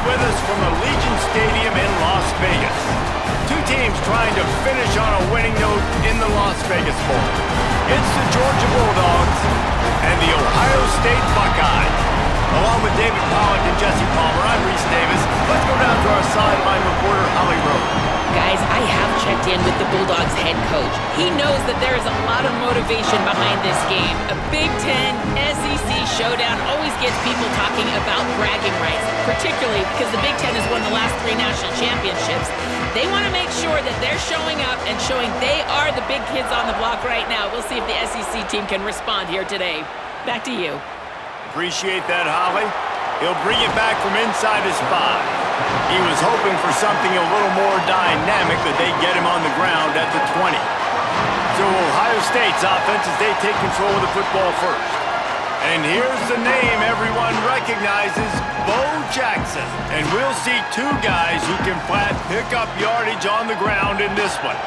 with us from Allegiant Stadium in Las Vegas. Two teams trying to finish on a winning note in the Las Vegas Bowl. It's the Georgia Bulldogs and the Ohio State Buckeyes. Along with David Pollack and Jesse Palmer, I'm Reese Davis. Let's go down to our sideline reporter, Holly Rowe. Guys, I have checked in with the Bulldogs head coach. He knows that there is a lot of motivation behind this game. A Big Ten SEC showdown always gets people talking about bragging rights, particularly because the Big Ten has won the last 3 national championships. They want to make sure that they're showing up and showing they are the big kids on the block right now. We'll see if the SEC team can respond here today. Back to you. Appreciate that, Holly. He'll bring it back from inside his 5. He was hoping for something a little more dynamic, but they get him on the ground at the 20. So Ohio State's offense as they take control of the football first. And here's the name everyone recognizes, Bo Jackson. And we'll see 2 guys who can flat pick up yardage on the ground in this one.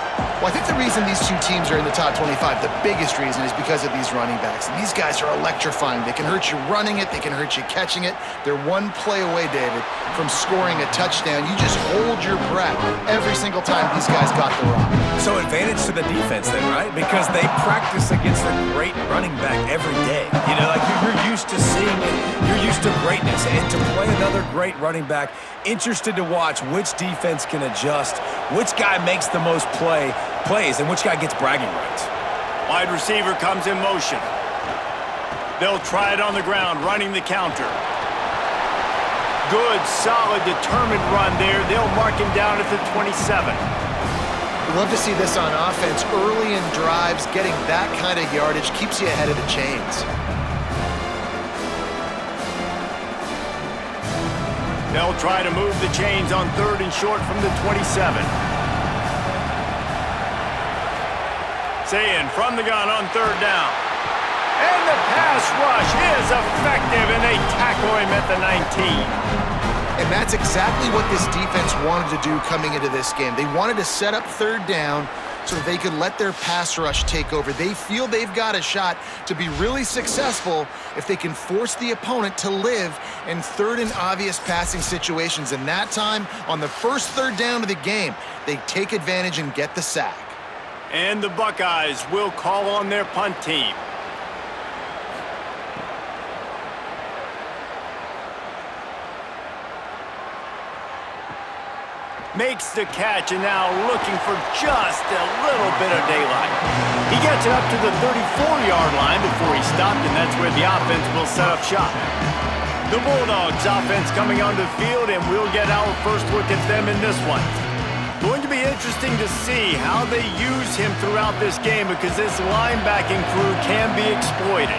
Well, I think the reason these 2 teams are in the top 25, the biggest reason, is because of these running backs. And these guys are electrifying. They can hurt you running it. They can hurt you catching it. They're one play away, David, from scoring a touchdown. You just hold your breath every single time these guys got the rock. So advantage to the defense then, right? Because they practice against a great running back every day. You know, like you're used to seeing it. You're used to greatness. And to play another great running back, interested to watch which defense can adjust, which guy makes the most plays, and which guy gets bragging rights. Wide receiver comes in motion. They'll try it on the ground, running the counter. Good, solid, determined run there. They'll mark him down at the 27. We love to see this on offense. Early in drives, getting that kind of yardage keeps you ahead of the chains. They'll try to move the chains on 3rd and short from the 27. Saying from the gun on 3rd down. And the pass rush is effective, and they tackle him at the 19. And that's exactly what this defense wanted to do coming into this game. They wanted to set up 3rd down so that they could let their pass rush take over. They feel they've got a shot to be really successful if they can force the opponent to live in 3rd and obvious passing situations. And that time, on the first 3rd down of the game, they take advantage and get the sack. And the Buckeyes will call on their punt team. Makes the catch, and now looking for just a little bit of daylight. He gets it up to the 34-yard line before he stopped, and that's where the offense will set up shop. The Bulldogs offense coming onto the field, and we'll get our first look at them in this one. Going to be interesting to see how they use him throughout this game because this linebacking crew can be exploited.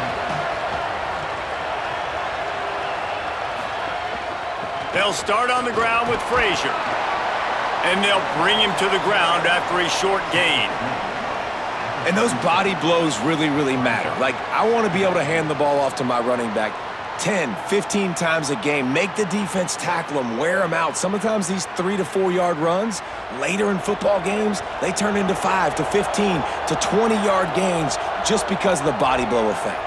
They'll start on the ground with Frazier. And they'll bring him to the ground after a short gain. And those body blows really, really matter. Like, I want to be able to hand the ball off to my running back 10, 15 times a game. Make the defense tackle them, wear them out. Sometimes these 3 to 4 yard runs, later in football games, they turn into 5 to 15 to 20 yard gains just because of the body blow effect.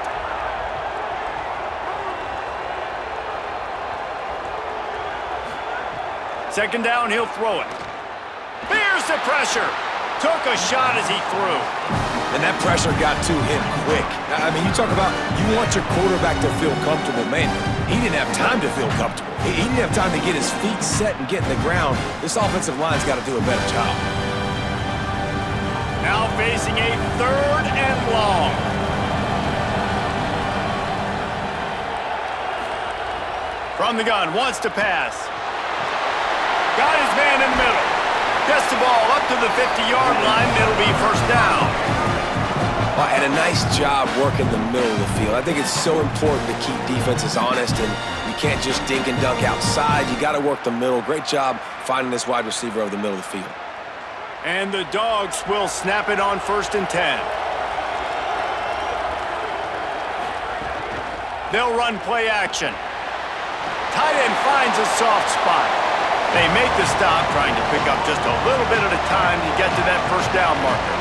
Second down, he'll throw it. Here's the pressure. Took a shot as he threw. And that pressure got to him quick. I mean, you talk about you want your quarterback to feel comfortable. Man, he didn't have time to feel comfortable. He didn't have time to get his feet set and get in the ground. This offensive line's got to do a better job. Now facing a 3rd and long. From the gun, wants to pass. Got his man in the middle. Gets the ball up to the 50-yard line. It'll be first down. Well, and a nice job working the middle of the field. I think it's so important to keep defenses honest, and you can't just dink and dunk outside. You got to work the middle. Great job finding this wide receiver over the middle of the field. And the Dogs will snap it on 1st and 10. They'll run play action. Tight end finds a soft spot. They make the stop, trying to pick up just a little bit at a time to get to that first down marker.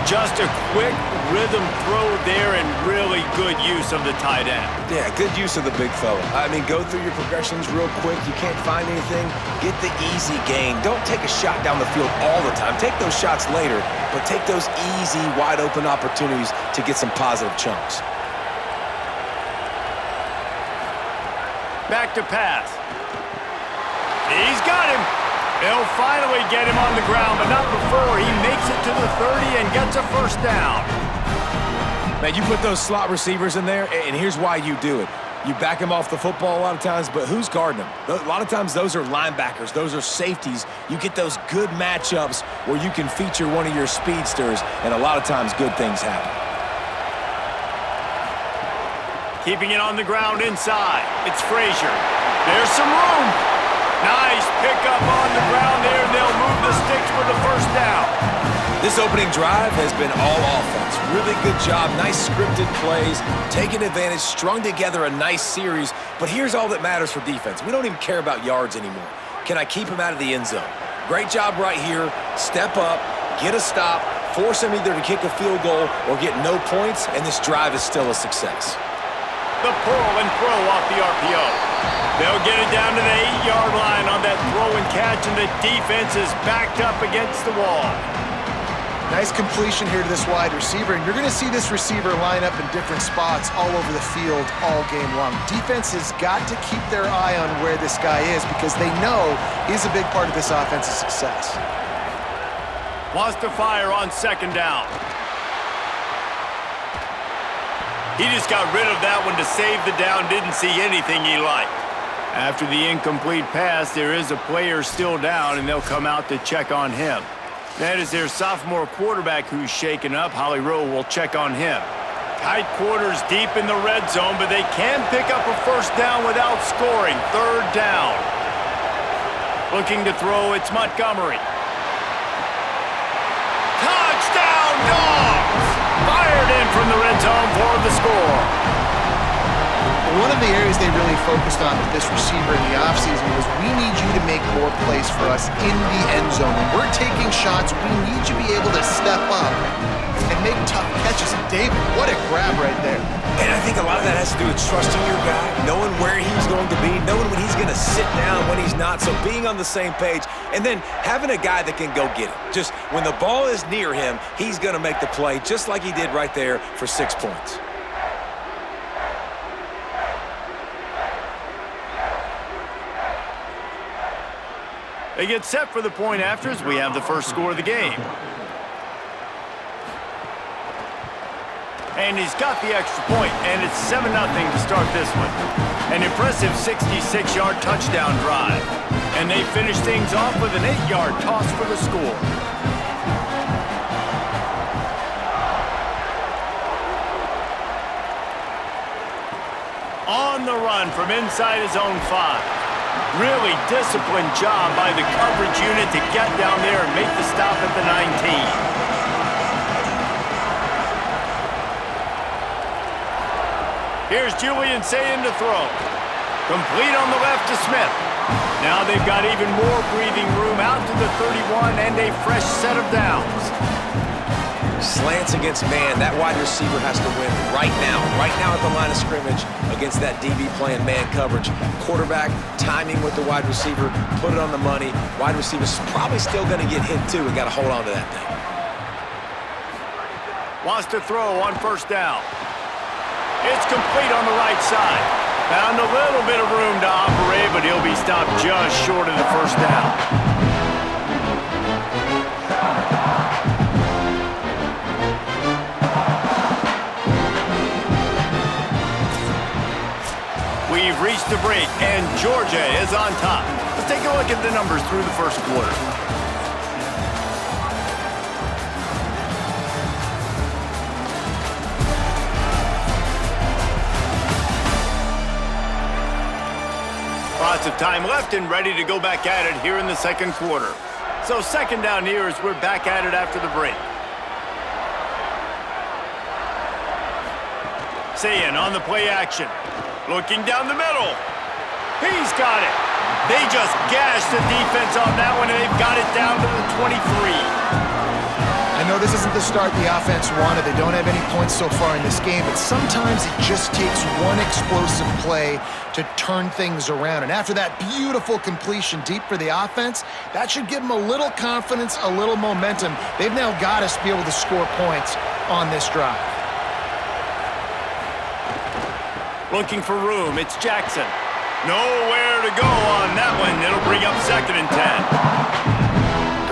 Just a quick rhythm throw there and really good use of the tight end. Yeah, good use of the big fella. I mean, go through your progressions real quick. You can't find anything. Get the easy gain. Don't take a shot down the field all the time. Take those shots later, but take those easy, wide-open opportunities to get some positive chunks. Back to pass. He's got him. They'll finally get him on the ground, but not before he makes it to the 30 and gets a first down. Man, you put those slot receivers in there, and here's why you do it. You back them off the football a lot of times, but who's guarding them? A lot of times those are linebackers. Those are safeties. You get those good matchups where you can feature one of your speedsters, and a lot of times good things happen. Keeping it on the ground inside. It's Frazier. There's some room. Nice pickup on the ground there, and they'll move the sticks for the first down. This opening drive has been all offense. Really good job, nice scripted plays, taking advantage, strung together a nice series. But here's all that matters for defense. We don't even care about yards anymore. Can I keep him out of the end zone? Great job right here. Step up, get a stop, force him either to kick a field goal or get no points, and this drive is still a success. The pull and throw off the RPO. They'll get it down to the 8-yard line on that throw and catch, and the defense is backed up against the wall. Nice completion here to this wide receiver, and you're going to see this receiver line up in different spots all over the field all game long. Defense has got to keep their eye on where this guy is because they know he's a big part of this offense's success. Wants to fire on second down. He just got rid of that one to save the down, didn't see anything he liked. After the incomplete pass, there is a player still down, and they'll come out to check on him. That is their sophomore quarterback who's shaken up. Holly Rowe will check on him. Tight quarters deep in the red zone, but they can pick up a first down without scoring. Third down. Looking to throw, it's Montgomery. Touchdown, Dogs! Fired in from the red zone for the score. One of the areas they really focused on with this receiver in the offseason was we need you to make more plays for us in the end zone. When we're taking shots, we need you to be able to step up and make tough catches. And David, what a grab right there. And I think a lot of that has to do with trusting your guy, knowing where he's going to be, knowing when he's going to sit down, when he's not, so being on the same page, and then having a guy that can go get it. Just when the ball is near him, he's going to make the play just like he did right there for 6 points. They get set for the point after as we have the first score of the game. And he's got the extra point, and it's 7-0 to start this one. An impressive 66-yard touchdown drive. And they finish things off with an 8-yard toss for the score. On the run from inside his own 5. Really disciplined job by the coverage unit to get down there and make the stop at the 19. Here's Julian saying to throw. Complete on the left to Smith. Now they've got even more breathing room out to the 31 and a fresh set of downs. Slants against man. That wide receiver has to win right now at the line of scrimmage against that DB playing man coverage. Quarterback, timing with the wide receiver, put it on the money. Wide receiver's probably still going to get hit too. We got to hold on to that thing. Wants to throw on first down. It's complete on the right side. Found a little bit of room to operate, but he'll be stopped just short of the first down. We've reached the break, and Georgia is on top. Let's take a look at the numbers through the first quarter. Lots of time left and ready to go back at it here in the second quarter. So second down here as we're back at it after the break. Sayin on the play action. Looking down the middle. He's got it. They just gashed the defense on that one, and they've got it down to the 23. I I know this isn't the start the offense wanted. They don't have any points so far in this game, but sometimes it just takes one explosive play to turn things around. And after that beautiful completion deep for the offense, that should give them a little confidence, a little momentum. They've now got to be able to score points on this drive. Looking for room, it's Jackson. Nowhere to go on that one. It'll bring up 2nd and 10.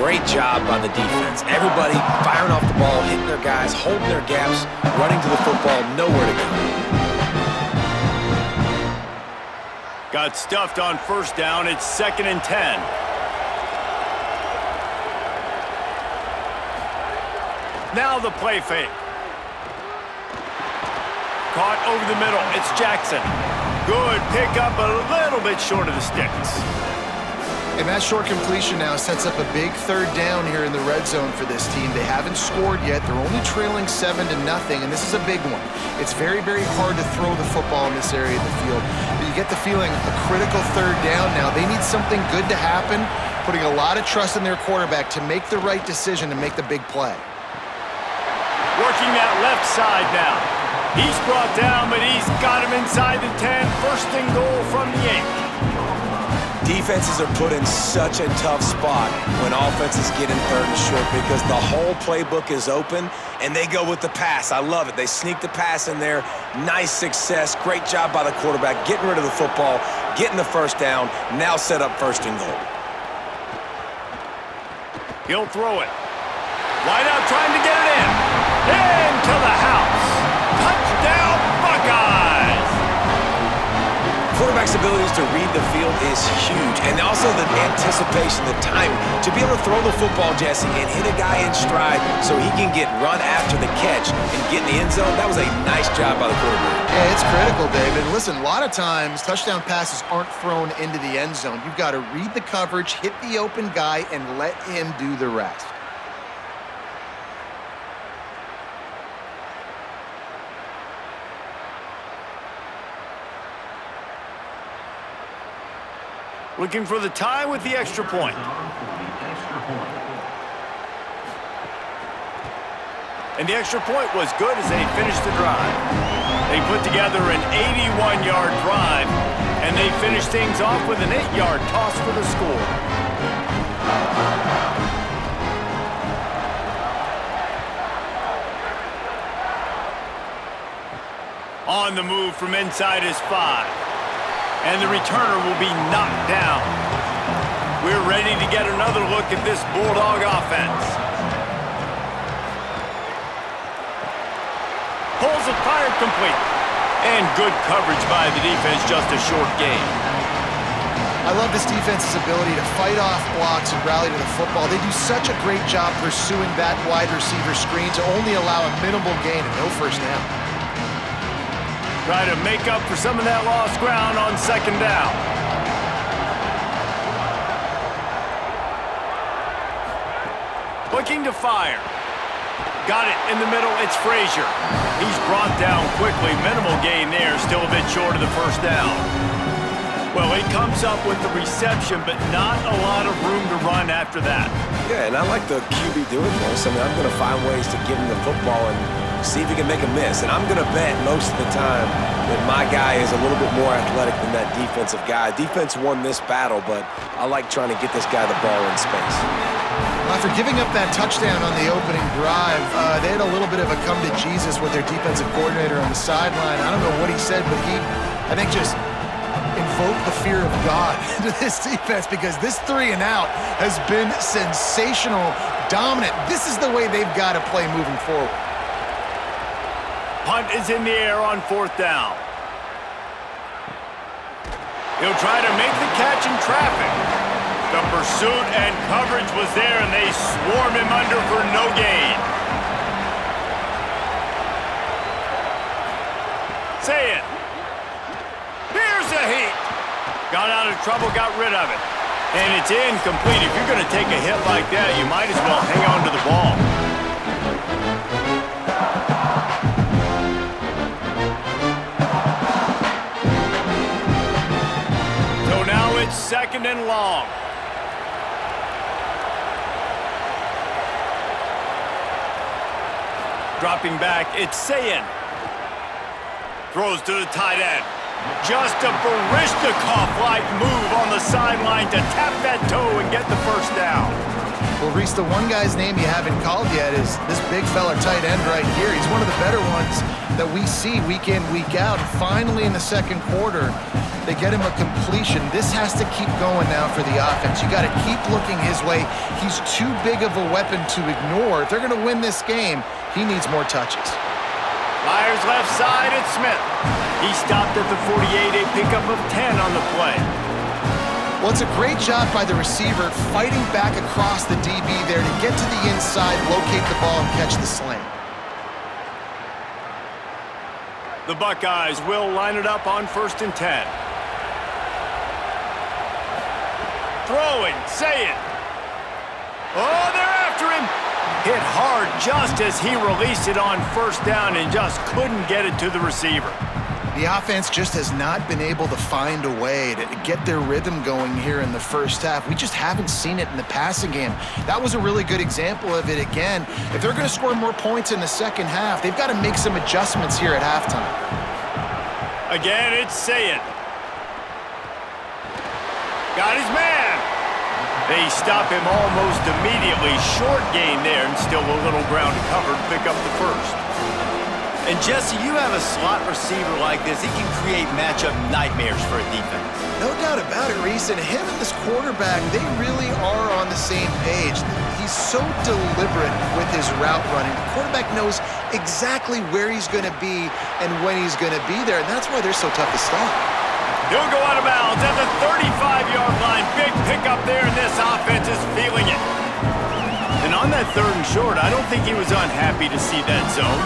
Great job by the defense. Everybody firing off the ball, hitting their guys, holding their gaps, running to the football, nowhere to go. Got stuffed on 1st down. It's 2nd and 10. Now the play fake. Caught over the middle. It's Jackson. Good pickup, a little bit short of the sticks. And that short completion now sets up a big 3rd down here in the red zone for this team. They haven't scored yet. They're only trailing 7-0, and this is a big one. It's very, very hard to throw the football in this area of the field. But you get the feeling a critical 3rd down now. They need something good to happen, putting a lot of trust in their quarterback to make the right decision and make the big play. Working that left side now. He's brought down, but he's got him inside the 10. 1st and goal from the 8. Defenses are put in such a tough spot when offenses get in 3rd and short because the whole playbook is open and they go with the pass. I love it. They sneak the pass in there. Nice success. Great job by the quarterback getting rid of the football, getting the 1st down, now set up 1st and goal. He'll throw it. Wide out trying to get it in. Into the house. Touchdown, Buckeyes! Quarterback's abilities to read the field is huge, and also the anticipation, the time to be able to throw the football, Jesse, and hit a guy in stride so he can get run after the catch and get in the end zone. That was a nice job by the quarterback. Yeah, it's critical, David. Listen, a lot of times touchdown passes aren't thrown into the end zone. You've got to read the coverage, hit the open guy, and let him do the rest. Looking for the tie with the extra point. And the extra point was good as they finished the drive. They put together an 81-yard drive, and they finished things off with an 8-yard toss for the score. On the move from inside his 5. And the returner will be knocked down. We're ready to get another look at this Bulldog offense. Pulls it, fired complete. And good coverage by the defense, just a short gain. I love this defense's ability to fight off blocks and rally to the football. They do such a great job pursuing that wide receiver screen to only allow a minimal gain and no 1st down. Try to make up for some of that lost ground on 2nd down. Looking to fire. Got it in the middle, it's Frazier. He's brought down quickly, minimal gain there, still a bit short of the 1st down. Well, he comes up with the reception, but not a lot of room to run after that. Yeah, and I like the QB doing this. I mean, I'm going to find ways to give him the football and see if he can make a miss. And I'm going to bet most of the time that my guy is a little bit more athletic than that defensive guy. Defense won this battle, but I like trying to get this guy the ball in space. After giving up that touchdown on the opening drive, they had a little bit of a come to Jesus with their defensive coordinator on the sideline. I don't know what he said, but he, I think, just invoked the fear of God into this defense because this 3 and out has been sensational, dominant. This is the way they've got to play moving forward. Punt is in the air on 4th down. He'll try to make the catch in traffic. The pursuit and coverage was there, and they swarm him under for no gain. Say it. Here's the heat. Got out of trouble, got rid of it. And it's incomplete. If you're going to take a hit like that, you might as well hang on to the ball. So now it's 2nd and long. Dropping back, it's Sayin. Throws to the tight end. Just a Barishnikov-like move on the sideline to tap that toe and get the first down. Well, Reese, the one guy's name you haven't called yet is this big fella tight end right here. He's one of the better ones that we see week in, week out. Finally, in the second quarter, they get him a completion. This has to keep going now for the offense. You got to keep looking his way. He's too big of a weapon to ignore. If they're going to win this game, he needs more touches. Myers left side, it's Smith. He stopped at the 48, a pickup of 10 on the play. Well, it's a great job by the receiver fighting back across the DB there to get to the inside, locate the ball, and catch the slant. The Buckeyes will line it up on 1st and 10. Throwing, Sayin. Oh, they're after him. Hit hard just as he released it on 1st down and just couldn't get it to the receiver. The offense just has not been able to find a way to get their rhythm going here in the first half. We just haven't seen it in the passing game. That was a really good example of it again. If they're going to score more points in the second half, they've got to make some adjustments here at halftime. Again, it's Sayin. Got his man. They stop him almost immediately. Short gain there and still a little ground to cover to pick up the first. And Jesse, you have a slot receiver like this, he can create matchup nightmares for a defense. No doubt about it, Reese. And him and this quarterback, they really are on the same page. He's so deliberate with his route running. The quarterback knows exactly where he's going to be and when he's going to be there, and that's why they're so tough to stop. He'll go out of bounds at the 35-yard line. Big pickup there, and this offense is feeling it. And on that 3rd and short, I don't think he was unhappy to see that zone.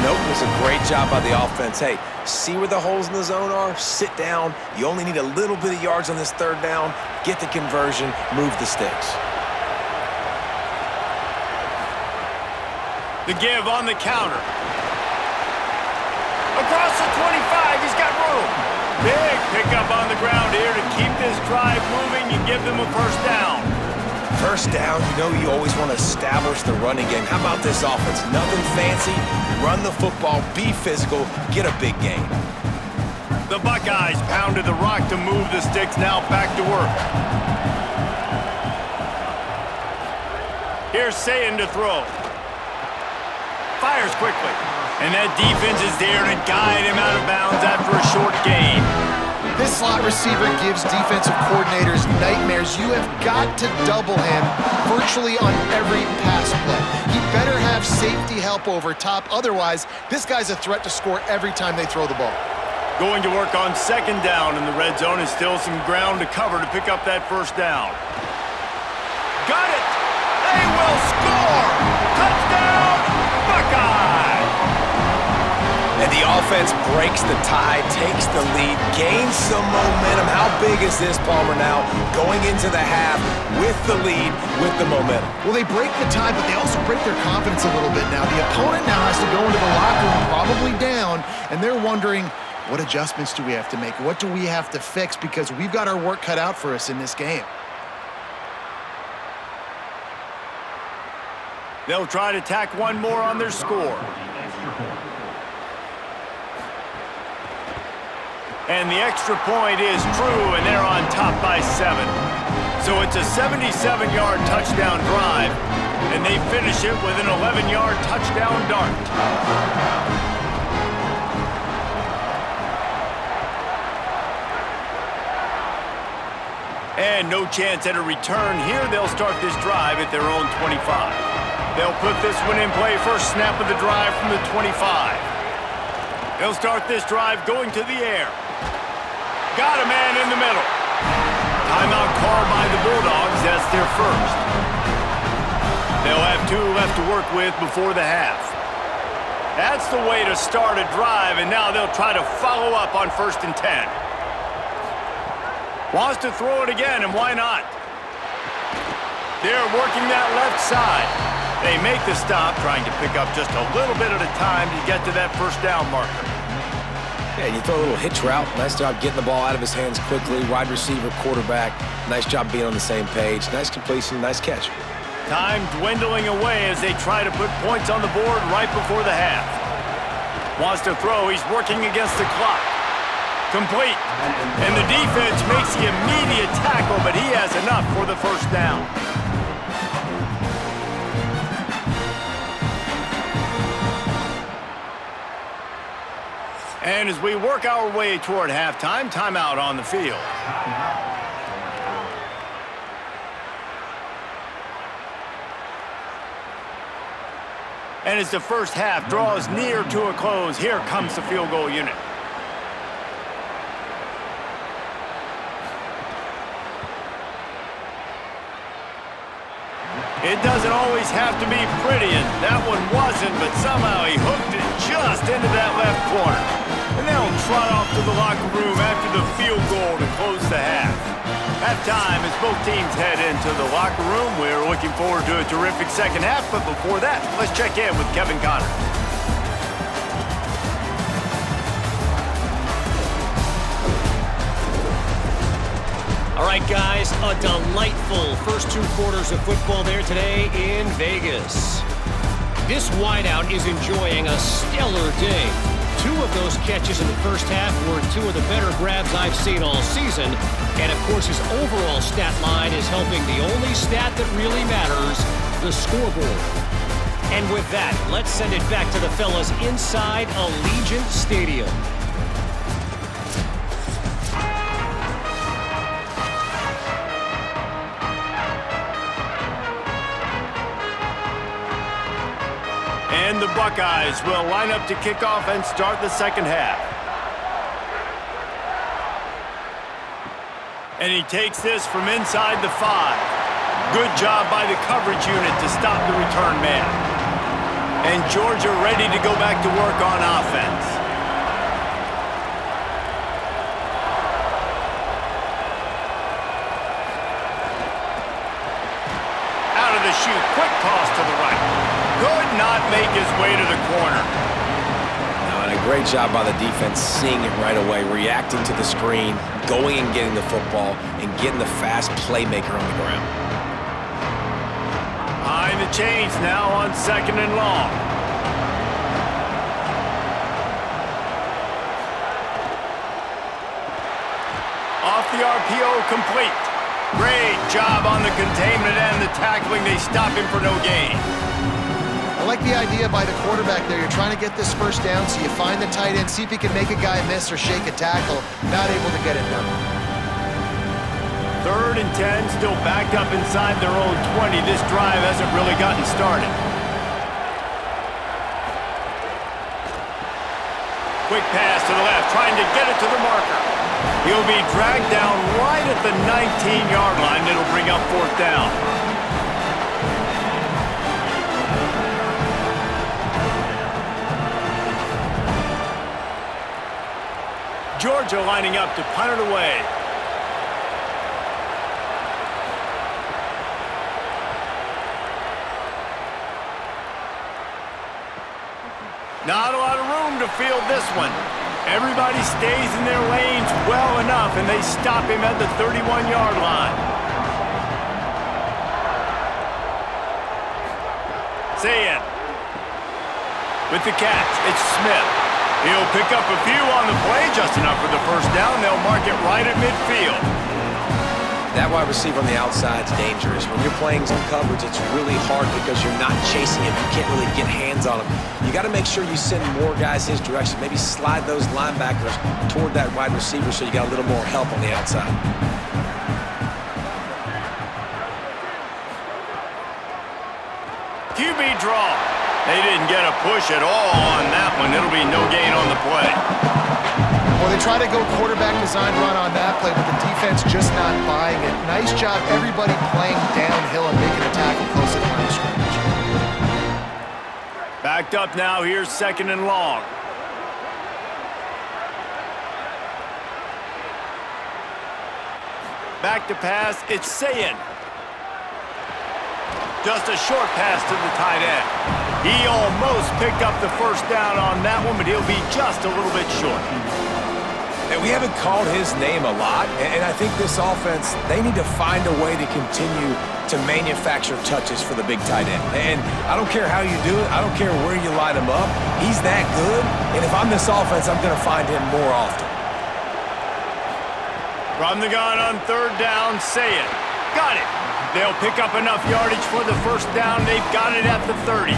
Nope, it was a great job by the offense. Hey, see where the holes in the zone are? Sit down. You only need a little bit of yards on this 3rd down. Get the conversion, move the sticks. The give on the counter. Across the 25, he's got room. Big pickup on the ground here to keep this drive moving and give them a 1st down. 1st down, you know you always want to establish the running game. How about this offense? Nothing fancy. Run the football, be physical, get a big gain. The Buckeyes pounded the rock to move the sticks, now back to work. Here's Sayin to throw. Fires quickly. And that defense is there to guide him out of bounds after a short gain. This slot receiver gives defensive coordinators nightmares. You have got to double him virtually on every pass play. He better have safety help over top. Otherwise, this guy's a threat to score every time they throw the ball. Going to work on 2nd down in the red zone and still some ground to cover to pick up that 1st down. Got it! They will score! Touchdown, Buckeye! And the offense breaks the tie, takes the lead, gains some momentum. How big is this, Palmer, now? Going into the half with the lead, with the momentum. Well, they break the tie, but they also break their confidence a little bit now. The opponent now has to go into the locker room probably down, and they're wondering, what adjustments do we have to make? What do we have to fix? Because we've got our work cut out for us in this game. They'll try to tack one more on their score. And the extra point is true, and they're on top by 7. So it's a 77-yard touchdown drive, and they finish it with an 11-yard touchdown dart. And no chance at a return here. They'll start this drive at their own 25. They'll put this one in play. First snap of the drive from the 25. They'll start this drive going to the air. Got a man in the middle. Timeout called by the Bulldogs. That's their first. They'll have 2 left to work with before the half. That's the way to start a drive, and now they'll try to follow up on 1st and 10. Wants to throw it again, and why not? They're working that left side. They make the stop, trying to pick up just a little bit at a time to get to that 1st down marker. Yeah, you throw a little hitch route. Nice job getting the ball out of his hands quickly. Wide receiver, quarterback. Nice job being on the same page. Nice completion, nice catch. Time dwindling away as they try to put points on the board right before the half. Wants to throw. He's working against the clock. Complete. And the defense makes the immediate tackle, but he has enough for the first down. And as we work our way toward halftime, timeout on the field. And as the first half draws near to a close, here comes the field goal unit. It doesn't always have to be pretty, and that one wasn't, but somehow he hooked it just into that left corner. And they'll trot off to the locker room after the field goal to close the half. Halftime as both teams head into the locker room. We're looking forward to a terrific second half, but before that, let's check in with Kevin Connors. All right, guys, a delightful first 2 quarters of football there today in Vegas. This wideout is enjoying a stellar day. 2 of those catches in the first half were 2 of the better grabs I've seen all season. And, of course, his overall stat line is helping the only stat that really matters, the scoreboard. And with that, let's send it back to the fellas inside Allegiant Stadium. And the Buckeyes will line up to kick off and start the second half. And he takes this from inside the 5. Good job by the coverage unit to stop the return man. And Georgia ready to go back to work on offense. Out of the chute, quick toss to the right. Could not make his way to the corner. And a great job by the defense seeing it right away, reacting to the screen, going and getting the football, and getting the fast playmaker on the ground. Behind the chains now on 2nd and long. Off the RPO, complete. Great job on the containment and the tackling. They stop him for no gain. I like the idea by the quarterback there. You're trying to get this first down, so you find the tight end, see if he can make a guy miss or shake a tackle. Not able to get it done. 3rd and 10, still backed up inside their own 20. This drive hasn't really gotten started. Quick pass to the left, trying to get it to the marker. He'll be dragged down right at the 19-yard line. It'll bring up 4th down. Georgia lining up to punt it away. Not a lot of room to field this one. Everybody stays in their lanes well enough, and they stop him at the 31-yard line. Sayin with the catch. It's Smith. He'll pick up a few on the play, just enough for the first down. They'll mark it right at midfield. That wide receiver on the outside is dangerous. When you're playing some coverage, it's really hard because you're not chasing him. You can't really get hands on him. You got to make sure you send more guys his direction. Maybe slide those linebackers toward that wide receiver so you got a little more help on the outside. QB draw. They didn't get a push at all on that one. It'll be no gain on the play. Well, they try to go quarterback design run on that play, but the defense just not buying it. Nice job, everybody playing downhill and making a tackle close to the line of scrimmage. Backed up now. Here's 2nd and long. Back to pass. It's Sayin. Just a short pass to the tight end. He almost picked up the first down on that one, but he'll be just a little bit short. They Yeah, we haven't called his name a lot, and I think this offense, they need to find a way to continue to manufacture touches for the big tight end. And I don't care how you do it. I don't care where you line him up. He's that good, and if I'm this offense, I'm going to find him more often. From the gun on third down, say it. Got it. They'll pick up enough yardage for the first down. They've got it at the 30.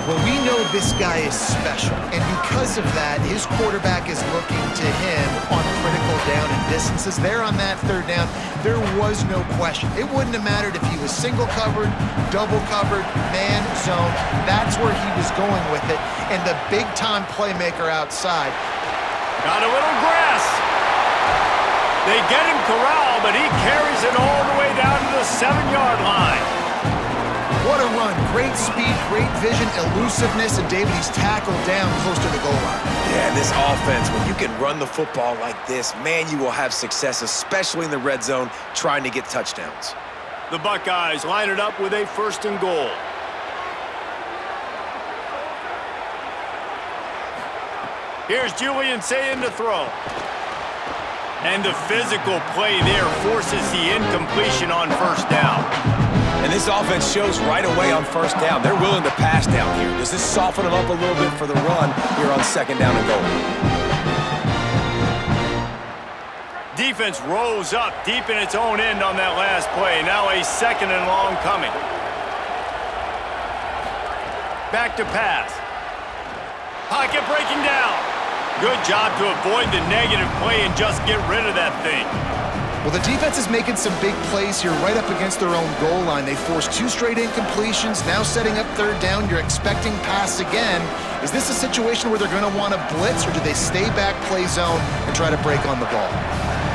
Well, we know this guy is special, and because of that, his quarterback is looking to him on critical down and distances. There on that third down, there was no question. It wouldn't have mattered if he was single covered, double covered, man, zone. That's where he was going with it, and the big-time playmaker outside. Got a little grass. They get him corralled, but he carries it all the way down to the 7-yard line. What a run. Great speed, great vision, elusiveness, and David, he's tackled down close to the goal line. Yeah, this offense, when you can run the football like this, man, you will have success, especially in the red zone, trying to get touchdowns. The Buckeyes line it up with a 1st and goal. Here's Julian saying to throw. And the physical play there forces the incompletion on 1st down. And this offense shows right away on 1st down. They're willing to pass down here. Does this soften them up a little bit for the run here on 2nd down and goal? Defense rose up deep in its own end on that last play. Now a 2nd and long coming. Back to pass. Pocket breaking down. Good job to avoid the negative play and just get rid of that thing. Well, the defense is making some big plays here right up against their own goal line. They forced 2 straight incompletions, now setting up 3rd down. You're expecting pass again. Is this a situation where they're going to want to blitz, or do they stay back, play zone, and try to break on the ball?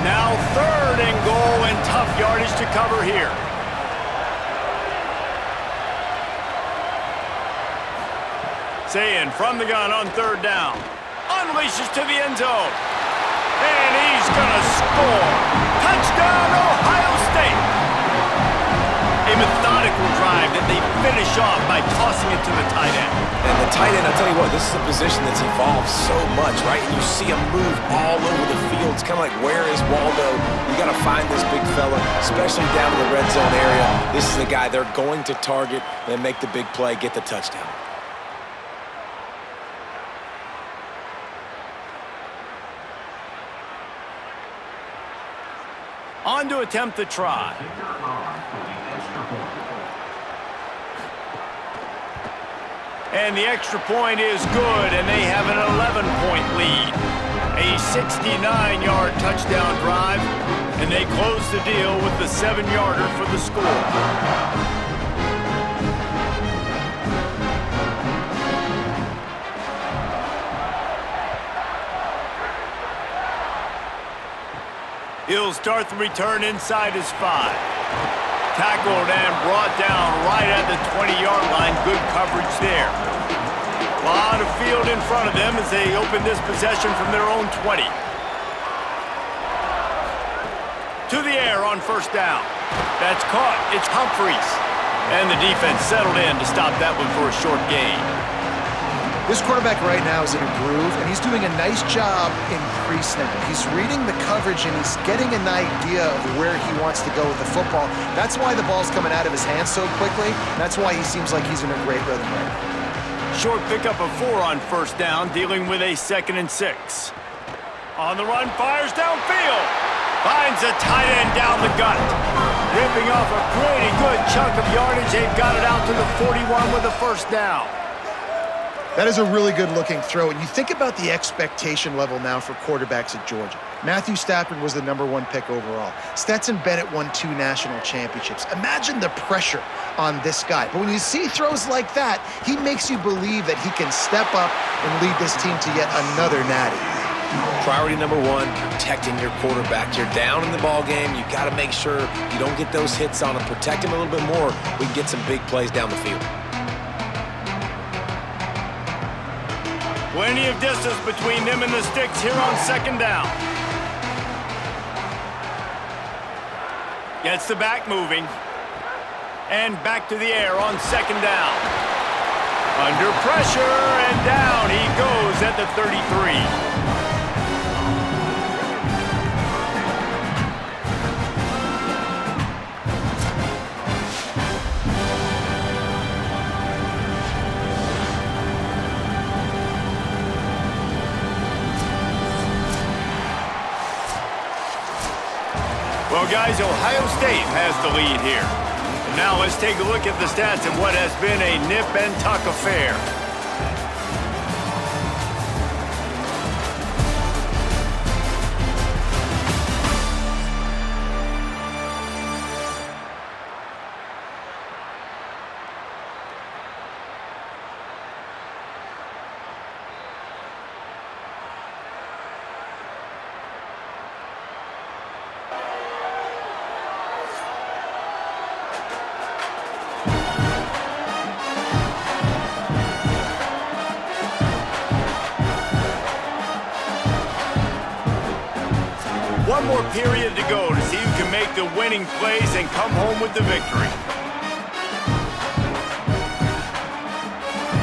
Now 3rd and goal, and tough yardage to cover here. Sayin from the gun on 3rd down. Unleashes to the end zone. And he's going to score. Touchdown, Ohio State. A methodical drive that they finish off by tossing it to the tight end. And the tight end, I'll tell you what, this is a position that's evolved so much, right? And you see him move all over the field. It's kind of like, where is Waldo? You got to find this big fella, especially down in the red zone area. This is the guy they're going to target and make the big play, get the touchdown. On to attempt the try. And the extra point is good, and they have an 11-point lead. A 69-yard touchdown drive, and they close the deal with the 7-yarder for the score. He'll start the return inside his 5. Tackled and brought down right at the 20-yard line. Good coverage there. A lot of field in front of them as they open this possession from their own 20. To the air on 1st down. That's caught. It's Humphreys. And the defense settled in to stop that one for a short gain. This quarterback right now is in a groove, and he's doing a nice job in pre-snap. He's reading the coverage, and he's getting an idea of where he wants to go with the football. That's why the ball's coming out of his hands so quickly. That's why he seems like he's in a great rhythm right now. Short pickup of 4 on 1st down, dealing with a 2nd and 6. On the run, fires downfield. Finds a tight end down the gut. Ripping off a pretty good chunk of yardage. They've got it out to the 41 with a 1st down. That is a really good-looking throw. And you think about the expectation level now for quarterbacks at Georgia. Matthew Stafford was the #1 pick overall. Stetson Bennett won 2 national championships. Imagine the pressure on this guy. But when you see throws like that, he makes you believe that he can step up and lead this team to yet another natty. Priority #1, protecting your quarterback. You're down in the ball game. You got to make sure you don't get those hits on him. Protect him a little bit more. We can get some big plays down the field. Plenty of distance between them and the sticks here on 2nd down. Gets the back moving. And back to the air on 2nd down. Under pressure, and down he goes at the 33. guys, Ohio State has the lead here. And now let's take a look at the stats of what has been a nip-and-tuck affair. One more period to go to see who can make the winning plays and come home with the victory.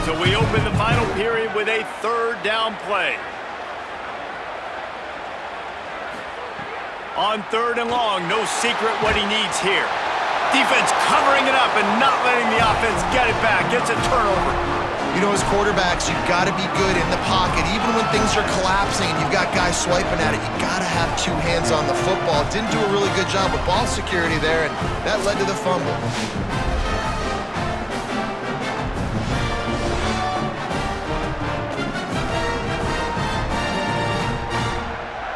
So we open the final period with a third down play. On third and long, no secret what he needs here. Defense covering it up and not letting the offense get it back. Gets a turnover. You know, as quarterbacks, you've got to be good in the pocket. Even when things are collapsing and you've got guys swiping at it, you've got to have two hands on the football. Didn't do a really good job with ball security there, and that led to the fumble.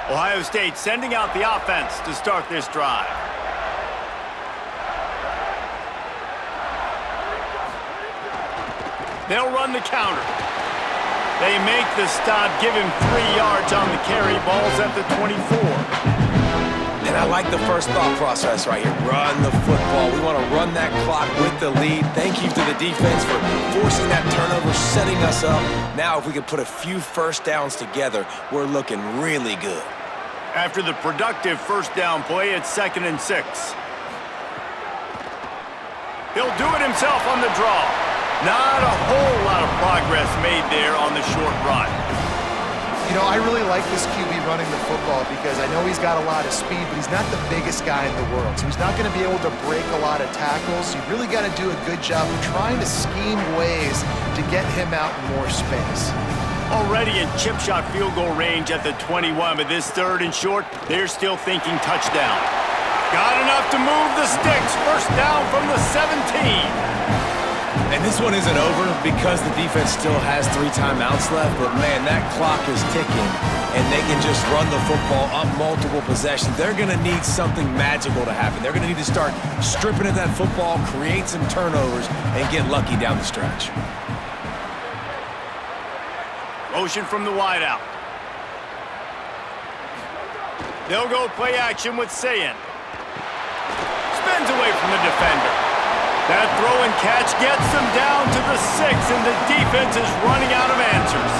Ohio State sending out the offense to start this drive. They'll run the counter. They make the stop, give him 3 yards on the carry. Ball's at the 24. And I like the first thought process right here. Run the football. We want to run that clock with the lead. Thank you to the defense for forcing that turnover, setting us up. Now, if we could put a few first downs together, we're looking really good. After the productive first down play, it's 2nd and 6. He'll do it himself on the draw. Not a whole lot of progress made there on the short run. You know, I really like this QB running the football because I know he's got a lot of speed, but he's not the biggest guy in the world. So he's not going to be able to break a lot of tackles. You really got to do a good job of trying to scheme ways to get him out in more space. Already in chip shot field goal range at the 21, but this 3rd and short, they're still thinking touchdown. Got enough to move the sticks. First down from the 17. And this one isn't over because the defense still has 3 timeouts left, but man, that clock is ticking, and they can just run the football up multiple possessions. They're going to need something magical to happen. They're going to need to start stripping at that football, create some turnovers, and get lucky down the stretch. Motion from the wideout. They'll go play action with Sayin. Spins away from the defender. That throw and catch gets them down to the 6, and the defense is running out of answers.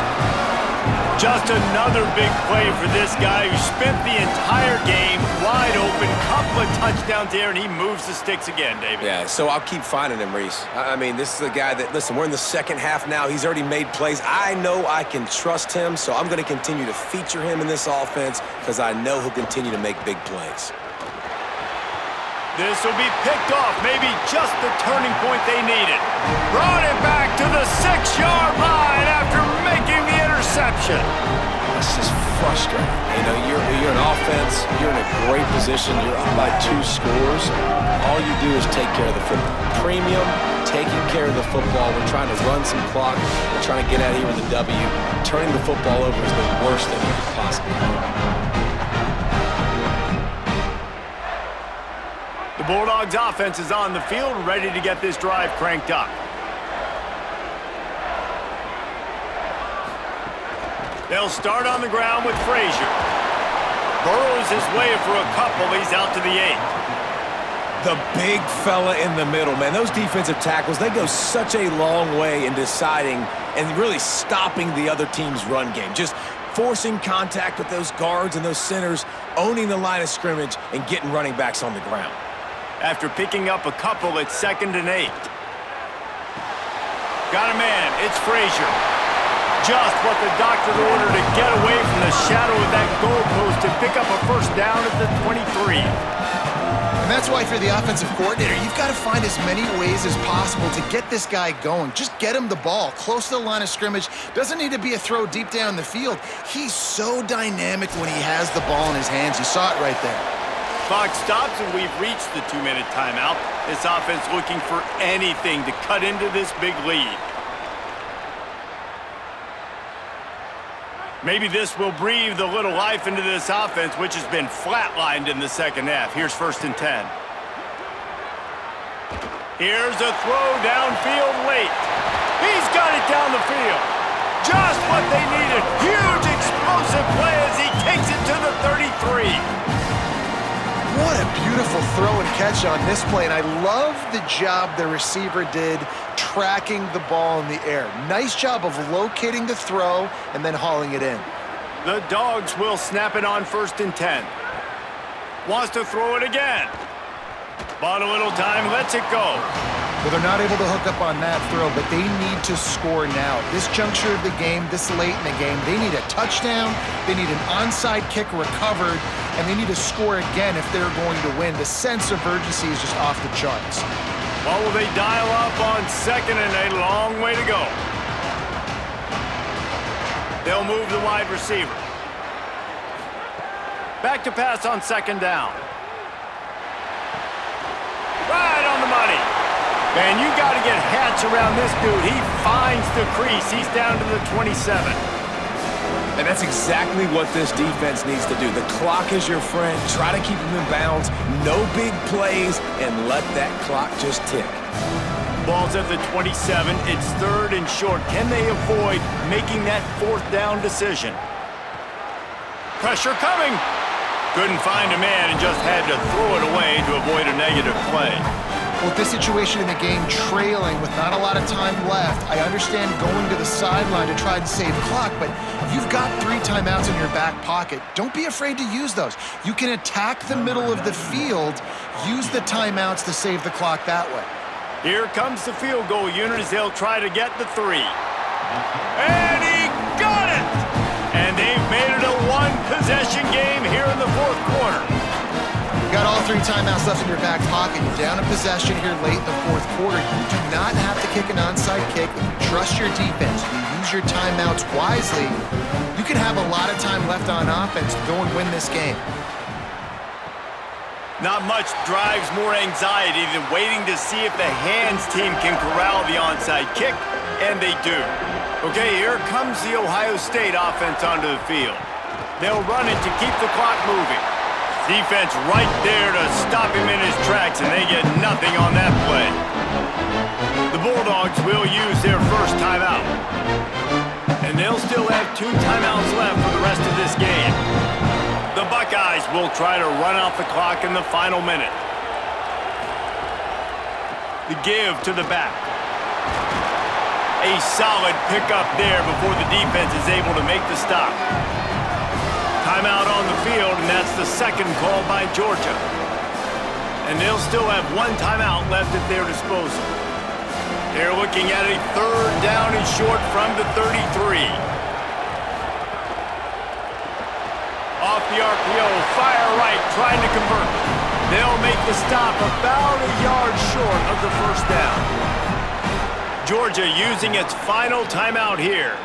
Just another big play for this guy who spent the entire game wide open. Couple of touchdowns there, and he moves the sticks again, David. Yeah, so I'll keep finding him, Reese. I mean, this is a guy that, listen, we're in the second half now. He's already made plays. I know I can trust him, so I'm going to continue to feature him in this offense because I know he'll continue to make big plays. This will be picked off, maybe just the turning point they needed. Brought it back to the 6-yard line after making the interception. That's just frustrating. You know, you're an offense, you're in a great position, you're up by 2 scores. All you do is take care of the football. Premium, taking care of the football. We're trying to run some clock. We're trying to get out of here with a W. Turning the football over is the worst thing you could possibly do. The Bulldogs offense is on the field, ready to get this drive cranked up. They'll start on the ground with Frazier. Burrows his way for a couple. He's out to the 8. The big fella in the middle, man. Those defensive tackles, they go such a long way in deciding and really stopping the other team's run game. Just forcing contact with those guards and those centers, owning the line of scrimmage, and getting running backs on the ground. After picking up a couple, it's 2nd and 8. Got a man. It's Frazier. Just what the doctor ordered to get away from the shadow of that goalpost and pick up a first down at the 23. And that's why if you're the offensive coordinator, you've got to find as many ways as possible to get this guy going. Just get him the ball close to the line of scrimmage. Doesn't need to be a throw deep down the field. He's so dynamic when he has the ball in his hands. You saw it right there. Clock stops, and we've reached the 2-minute timeout. This offense looking for anything to cut into this big lead. Maybe this will breathe a little life into this offense, which has been flatlined in the second half. Here's 1st and 10. Here's a throw downfield late. He's got it down the field. Just what they needed. Huge explosive play as he takes it to the 33. What a beautiful throw and catch on this play, and I love the job the receiver did tracking the ball in the air. Nice job of locating the throw and then hauling it in. The Dogs will snap it on 1st and 10. Wants to throw it again. Bought a little time, lets it go. Well, they're not able to hook up on that throw, but they need to score now. This juncture of the game, this late in the game, they need a touchdown, they need an onside kick recovered, and they need to score again if they're going to win. The sense of urgency is just off the charts. Well, will they dial up on 2nd and a long way to go? They'll move the wide receiver. Back to pass on 2nd down. Right on the money. Man, you got to get hats around this dude. He finds the crease. He's down to the 27. And that's exactly what this defense needs to do. The clock is your friend. Try to keep him in bounds. No big plays, and let that clock just tick. Ball's at the 27. It's 3rd and short. Can they avoid making that 4th down decision? Pressure coming. Couldn't find a man and just had to throw it away to avoid a negative play. With this situation in the game, trailing with not a lot of time left, I understand going to the sideline to try and save clock, but you've got 3 timeouts in your back pocket. Don't be afraid to use those. You can attack the middle of the field, use the timeouts to save the clock that way. Here comes the field goal unit as they'll try to get the 3. And he got it! And they've made it a 1-possession game here in the 4th quarter. You got all 3 timeouts left in your back pocket. You're down a possession here late in the 4th quarter. You do not have to kick an onside kick. You trust your defense. You use your timeouts wisely. You can have a lot of time left on offense to go and win this game. Not much drives more anxiety than waiting to see if the hands team can corral the onside kick, and they do. Okay, here comes the Ohio State offense onto the field. They'll run it to keep the clock moving. Defense right there to stop him in his tracks, and they get nothing on that play. The Bulldogs will use their 1st timeout. And they'll still have 2 timeouts left for the rest of this game. The Buckeyes will try to run out the clock in the final minute. The give to the back. A solid pickup there before the defense is able to make the stop. Timeout on the field, and that's the 2nd call by Georgia. And they'll still have 1 timeout left at their disposal. They're looking at a 3rd down and short from the 33. Off the RPO, fire right, trying to convert. They'll make the stop about a yard short of the 1st down. Georgia using its final timeout here.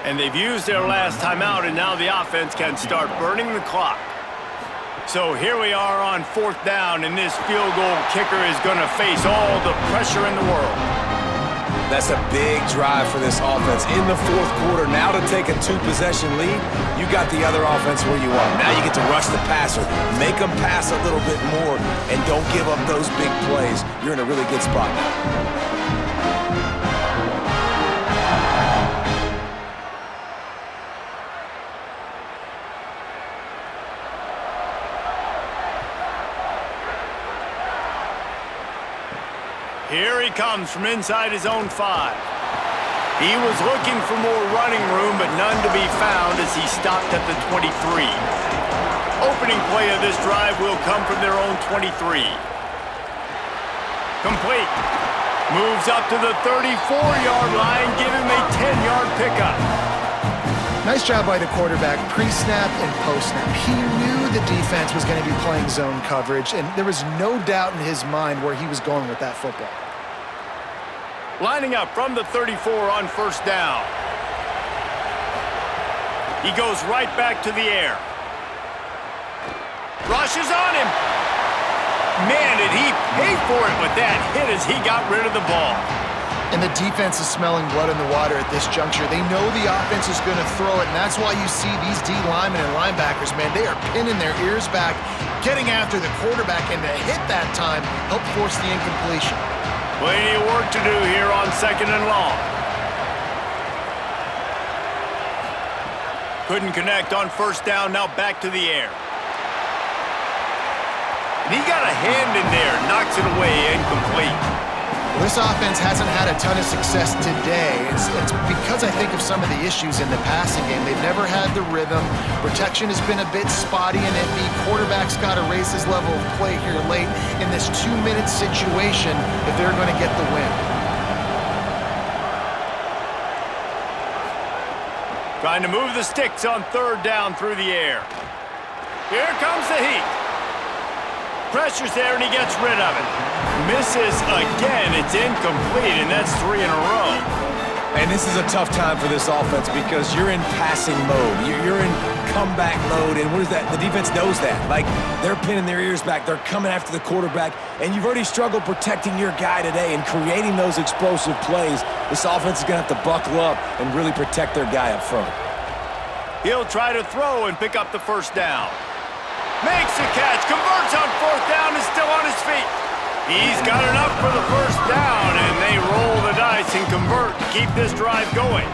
And they've used their last timeout, and now the offense can start burning the clock. So here we are on 4th down, and this field goal kicker is going to face all the pressure in the world. That's a big drive for this offense in the 4th quarter. Now to take a 2-possession lead, you got the other offense where you are. Now you get to rush the passer, make them pass a little bit more, and don't give up those big plays. You're in a really good spot now. Here he comes from inside his own 5. He was looking for more running room, but none to be found as he stopped at the 23. Opening play of this drive will come from their own 23. Complete. Moves up to the 34-yard line, give him a 10-yard pickup. Nice job by the quarterback, pre-snap and post-snap. He knew the defense was going to be playing zone coverage, and there was no doubt in his mind where he was going with that football. Lining up from the 34 on 1st down. He goes right back to the air. Rushes on him. Man, did he pay for it with that hit as he got rid of the ball. And the defense is smelling blood in the water at this juncture. They know the offense is going to throw it, and that's why you see these D linemen and linebackers, man, they are pinning their ears back, getting after the quarterback, and the hit that time helped force the incompletion. Plenty of work to do here on 2nd and long. Couldn't connect on 1st down, now back to the air. And he got a hand in there, knocks it away, incomplete. Well, this offense hasn't had a ton of success today. It's because I think of some of the issues in the passing game. They've never had the rhythm. Protection has been a bit spotty and iffy. Quarterback's got to raise his level of play here late in this 2-minute situation if they're going to get the win. Trying to move the sticks on 3rd down through the air. Here comes the heat. Pressure's there, and he gets rid of it. Misses again. It's incomplete, and that's 3 in a row. And this is a tough time for this offense because you're in passing mode. You're in comeback mode, and what is that? The defense knows that. Like, they're pinning their ears back. They're coming after the quarterback, and you've already struggled protecting your guy today and creating those explosive plays. This offense is going to have to buckle up and really protect their guy up front. He'll try to throw and pick up the 1st down. Makes a catch, converts on 4th down, is still on his feet. He's got enough for the 1st down, and they roll the dice and convert to keep this drive going.